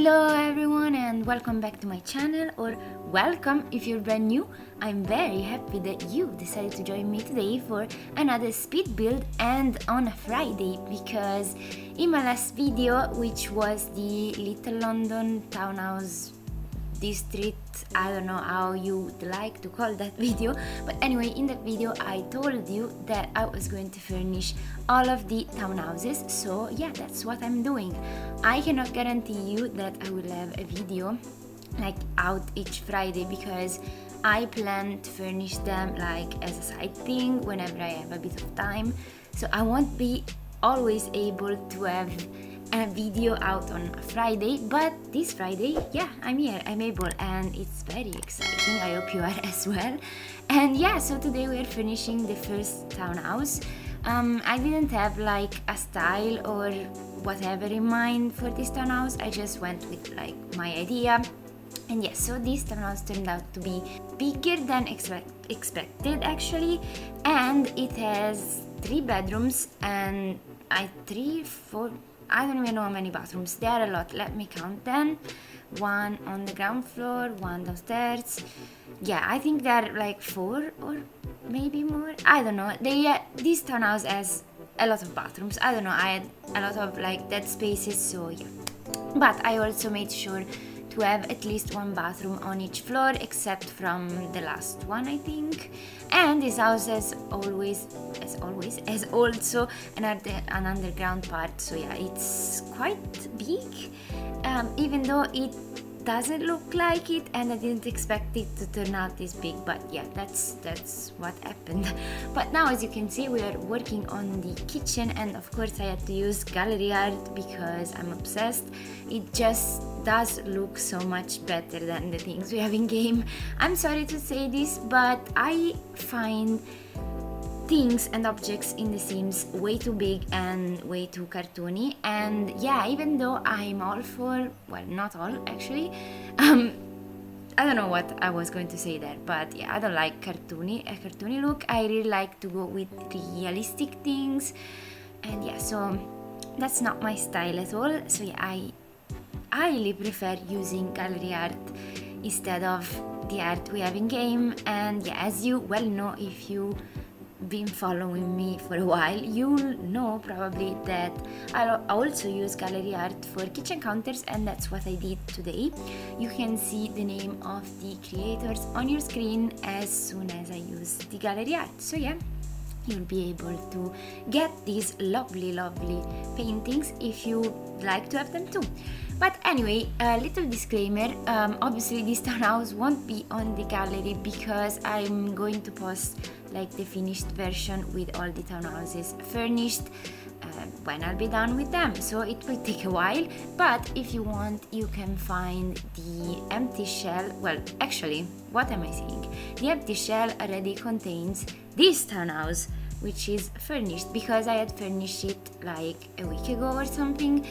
Hello everyone and welcome back to my channel, or welcome if you're brand new. I'm very happy that you decided to join me today for another speed build, and on a Friday, because in my last video, which was the Little London Townhouse district, I don't know how you would like to call that video, but anyway, in that video I told you that I was going to furnish all of the townhouses, so yeah, that's what I'm doing. I cannot guarantee you that I will have a video like out each Friday, because I plan to furnish them like as a side thing whenever I have a bit of time, so I won't be always able to have a video out on a Friday, but this Friday, yeah, I'm here, I'm able, and it's very exciting. I hope you are as well. And yeah, so today we are finishing the first townhouse. I didn't have like a style or whatever in mind for this townhouse. I just went with like my idea. And yes, so this townhouse turned out to be bigger than expected actually, and it has 3 bedrooms and I don't even know how many bathrooms. There are a lot. Let me count them. 1 on the ground floor, 1 downstairs. Yeah, I think there are like 4 or maybe more. I don't know. This townhouse has a lot of bathrooms. I don't know. I had a lot of like dead spaces, so yeah. But I also made sure to have at least 1 bathroom on each floor, except from the last one, I think. And this house has also an underground part, so yeah, it's quite big, even though it doesn't look like it, and I didn't expect it to turn out this big, but yeah, that's what happened. But now, as you can see, we are working on the kitchen, and of course I had to use gallery art because I'm obsessed. It just does look so much better than the things we have in game. I'm sorry to say this, but I find things and objects in The Sims way too big and way too cartoony, and yeah, even though I'm all for, well, not all actually, I don't know what I was going to say there, but yeah, I don't like a cartoony look. I really like to go with realistic things, and yeah, so that's not my style at all. So yeah, I highly prefer using gallery art instead of the art we have in game. And yeah, as you well know, if you've been following me for a while, you'll know probably that I also use gallery art for kitchen counters, and that's what I did today. You can see the name of the creators on your screen as soon as I use the gallery art, so yeah, you'll be able to get these lovely paintings if you like to have them too. But anyway, a little disclaimer, obviously this townhouse won't be on the gallery because I'm going to post like the finished version with all the townhouses furnished when I'll be done with them, so it will take a while. But if you want, you can find the empty shell. Well, actually, what am I saying? The empty shell already contains this townhouse, which is furnished, because I had furnished it like a week ago or something.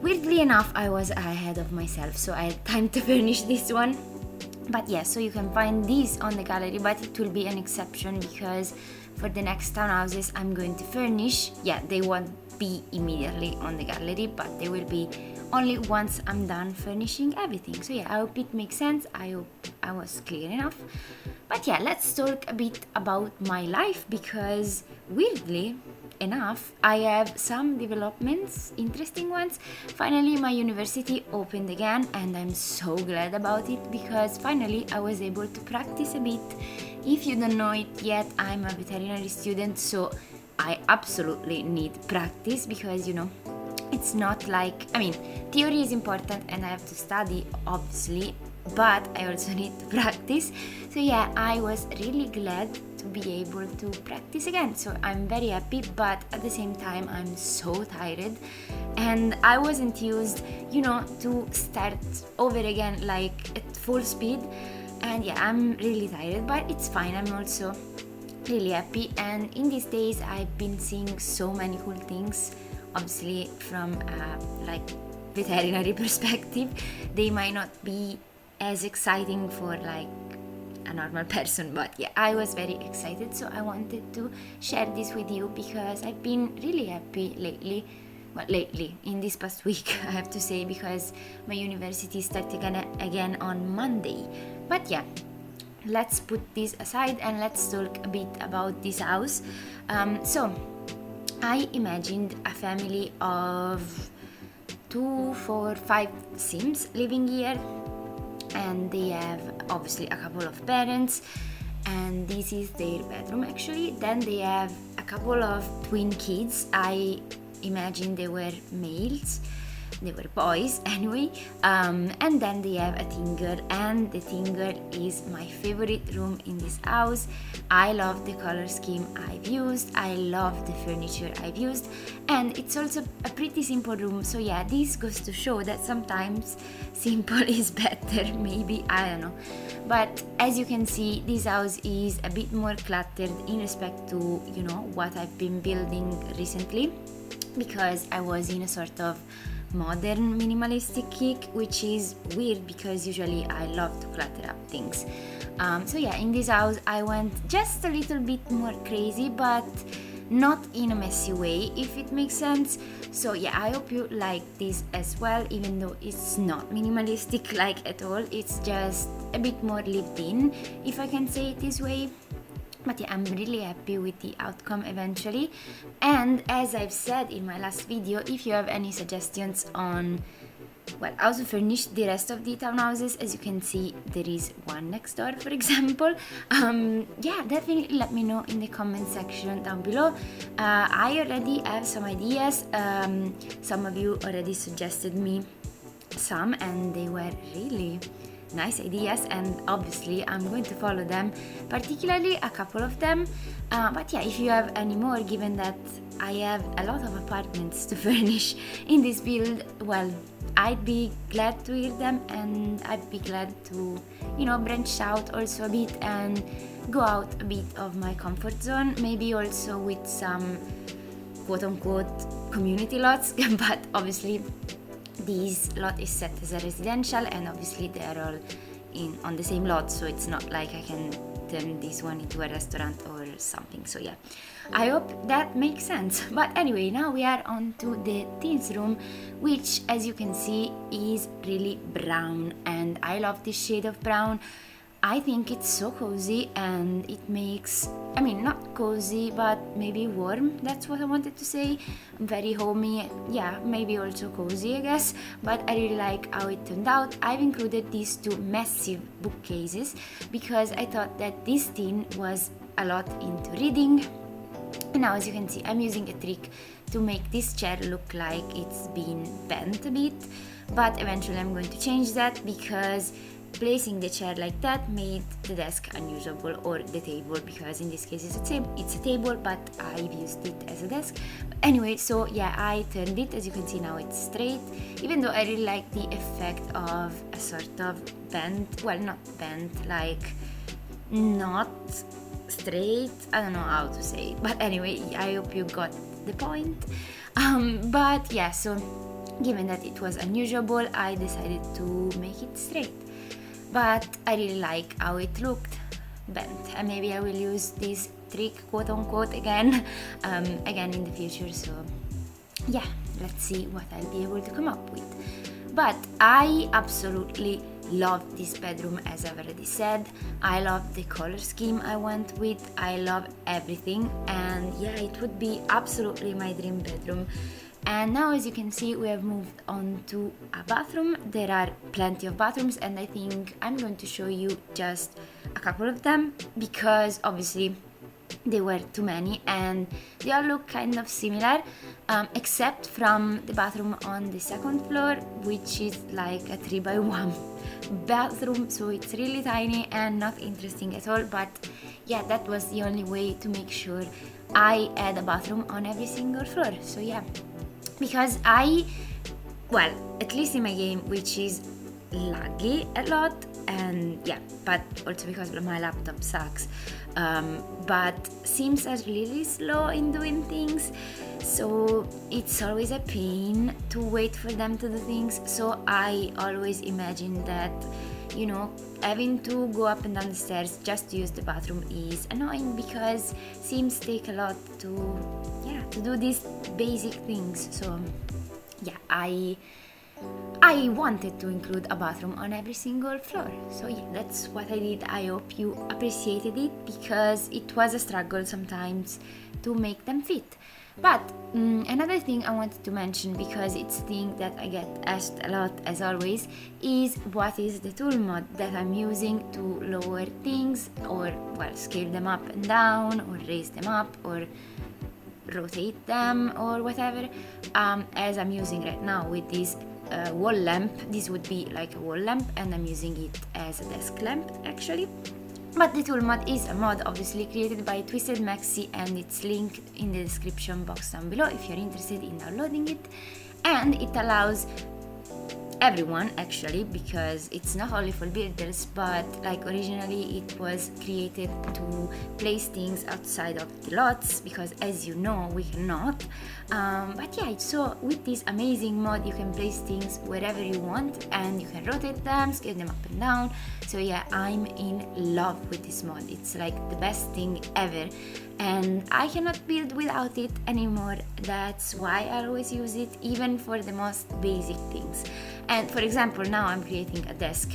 Weirdly enough, I was ahead of myself, so I had time to furnish this one. But yeah, so you can find these on the gallery, but it will be an exception because for the next townhouses I'm going to furnish, yeah, they won't be immediately on the gallery, but they will be only once I'm done furnishing everything. So yeah, I hope it makes sense. I hope I was clear enough. But yeah, let's talk a bit about my life, because weirdly enough, I have some developments, interesting ones. Finally, my university opened again, and I'm so glad about it, because finally I was able to practice a bit. If you don't know it yet, I'm a veterinary student, so I absolutely need practice, because you know, it's not like, I mean, theory is important and I have to study obviously, but I also need to practice. So yeah, I was really glad to be able to practice again, so I'm very happy, but at the same time I'm so tired and I was enthused, you know, to start over again like at full speed. And yeah, I'm really tired, but it's fine. I'm also really happy, and in these days I've been seeing so many cool things. Obviously from like veterinary perspective, they might not be as exciting for like a normal person, but yeah, I was very excited, so I wanted to share this with you because I've been really happy lately well, lately, in this past week, I have to say, because my university starts again on Monday. But yeah, let's put this aside and let's talk a bit about this house. So I imagined a family of 2, 4, 5 Sims living here, and they have obviously a couple of parents, and this is their bedroom actually. Then they have a couple of twin kids. I imagine they were males, they were boys anyway, and then they have a teen girl, and the teen girl is my favorite room in this house. I love the color scheme I've used, I love the furniture I've used, and it's also a pretty simple room. So yeah, this goes to show that sometimes simple is better, maybe, I don't know. But as you can see, this house is a bit more cluttered in respect to, you know, what I've been building recently, because I was in a sort of modern minimalistic kick, which is weird because usually I love to clutter up things. So yeah, in this house I went just a little bit more crazy, but not in a messy way, if it makes sense. So yeah, I hope you like this as well, even though it's not minimalistic like at all. It's just a bit more lived in, if I can say it this way. But yeah, I'm really happy with the outcome eventually. And as I've said in my last video, if you have any suggestions on, well, how to furnish the rest of the townhouses, as you can see, there is one next door, for example. Yeah, definitely let me know in the comment section down below. I already have some ideas. Some of you already suggested me some, and they were really nice ideas, and obviously I'm going to follow them, particularly a couple of them. But yeah, if you have any more, given that I have a lot of apartments to furnish in this build, well, I'd be glad to hear them, and I'd be glad to, you know, branch out also a bit and go out a bit of my comfort zone, maybe also with some quote-unquote community lots. But obviously this lot is set as a residential, and obviously they are all on the same lot, so it's not like I can turn this one into a restaurant or something. So yeah, I hope that makes sense. But anyway, now we are on to the teens room, which, as you can see, is really brown, and I love this shade of brown. I think it's so cozy, and it makes, I mean, not cozy, but maybe warm, that's what I wanted to say. Very homey, yeah, maybe also cozy, I guess, but I really like how it turned out. I've included these two massive bookcases because I thought that this teen was a lot into reading. And now, as you can see, I'm using a trick to make this chair look like it's been bent a bit, but eventually I'm going to change that, because placing the chair like that made the desk unusable, or the table, because in this case it's a table, but I've used it as a desk. But anyway, so yeah, I turned it. As you can see, now it's straight, even though I really like the effect of a sort of bent, well, not bent, like not straight, I don't know how to say it, but anyway, I hope you got the point. But yeah, so given that it was unusable, I decided to make it straight. But I really like how it looked bent, and maybe I will use this trick, quote unquote, again in the future. So yeah, let's see what I'll be able to come up with. But I absolutely love this bedroom, as I've already said. I love the color scheme I went with, I love everything, and yeah, it would be absolutely my dream bedroom. And now, as you can see, we have moved on to a bathroom. There are plenty of bathrooms, and I think I'm going to show you just a couple of them, because obviously there were too many and they all look kind of similar, except from the bathroom on the second floor, which is like a 3x1 bathroom, so it's really tiny and not interesting at all. But yeah, that was the only way to make sure I had a bathroom on every single floor. So yeah, because well, at least in my game, which is laggy a lot, and yeah, but also because my laptop sucks, but Sims are really slow in doing things, so it's always a pain to wait for them to do things. So I always imagine that, you know, having to go up and down the stairs just to use the bathroom is annoying, because Sims take a lot to, yeah, to do these basic things. So yeah, I wanted to include a bathroom on every single floor. So yeah, that's what I did. I hope you appreciated it, because it was a struggle sometimes to make them fit. But another thing I wanted to mention, because it's a thing that I get asked a lot as always, is what is the tool mod that I'm using to lower things, or well, scale them up and down, or raise them up, or rotate them, or whatever, as I'm using right now with this wall lamp. This would be like a wall lamp, and I'm using it as a desk lamp actually. But the tool mod is a mod obviously created by Twisted Maxi, and it's linked in the description box down below if you're interested in downloading it. And it allows everyone actually, because it's not only for builders, but like originally it was created to place things outside of the lots, because as you know we cannot. But yeah, so with this amazing mod you can place things wherever you want, and you can rotate them, scale them up and down. So yeah, I'm in love with this mod. It's like the best thing ever, and I cannot build without it anymore. That's why I always use it, even for the most basic things. And for example, now I'm creating a desk.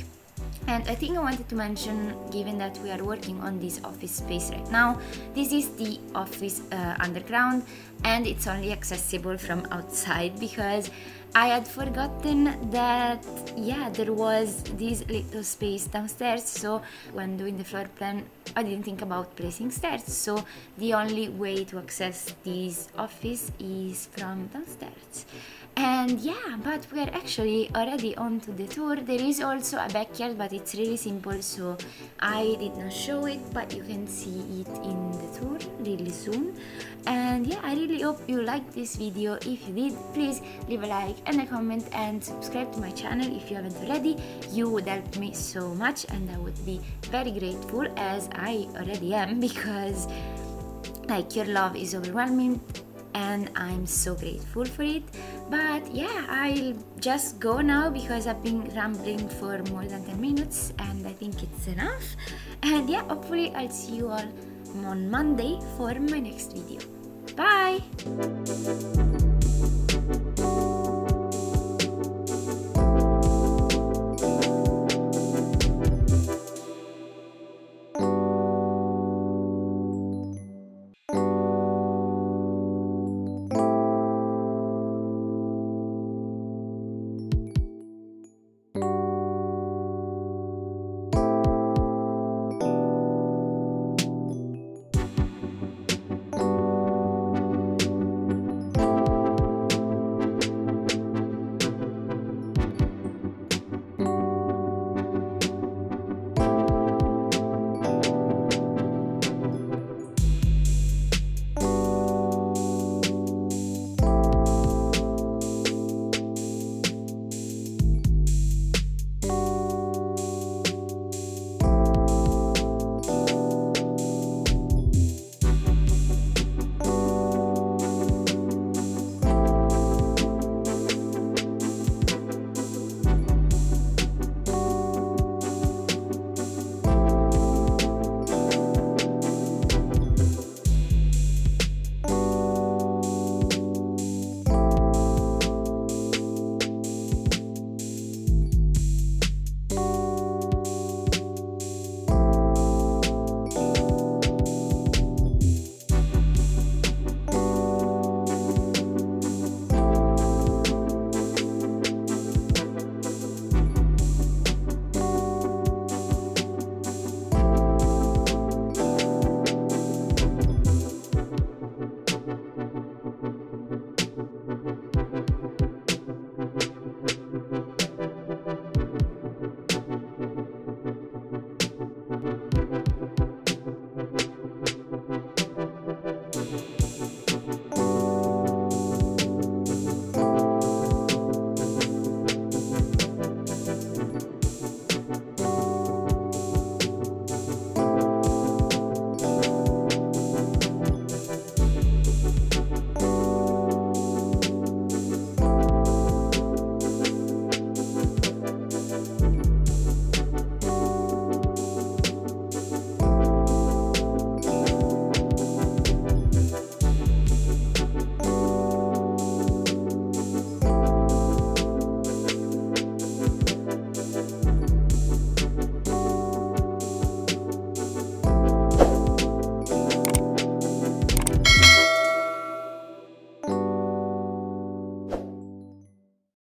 And I think I wanted to mention, given that we are working on this office space right now, this is the office underground, and it's only accessible from outside, because I had forgotten that, yeah, there was this little space downstairs. So when doing the floor plan, I didn't think about placing stairs. So the only way to access this office is from downstairs. And yeah, but we are actually already on to the tour. There is also a backyard, but it's really simple, so I did not show it, but you can see it in the tour really soon. And yeah, I really hope you liked this video. If you did, please leave a like and a comment, and subscribe to my channel if you haven't already. You would help me so much, and I would be very grateful, as I already am, because like your love is overwhelming, and I'm so grateful for it. But yeah, I'll just go now, because I've been rambling for more than 10 minutes, and I think it's enough. And yeah, hopefully I'll see you all on Monday for my next video. Bye!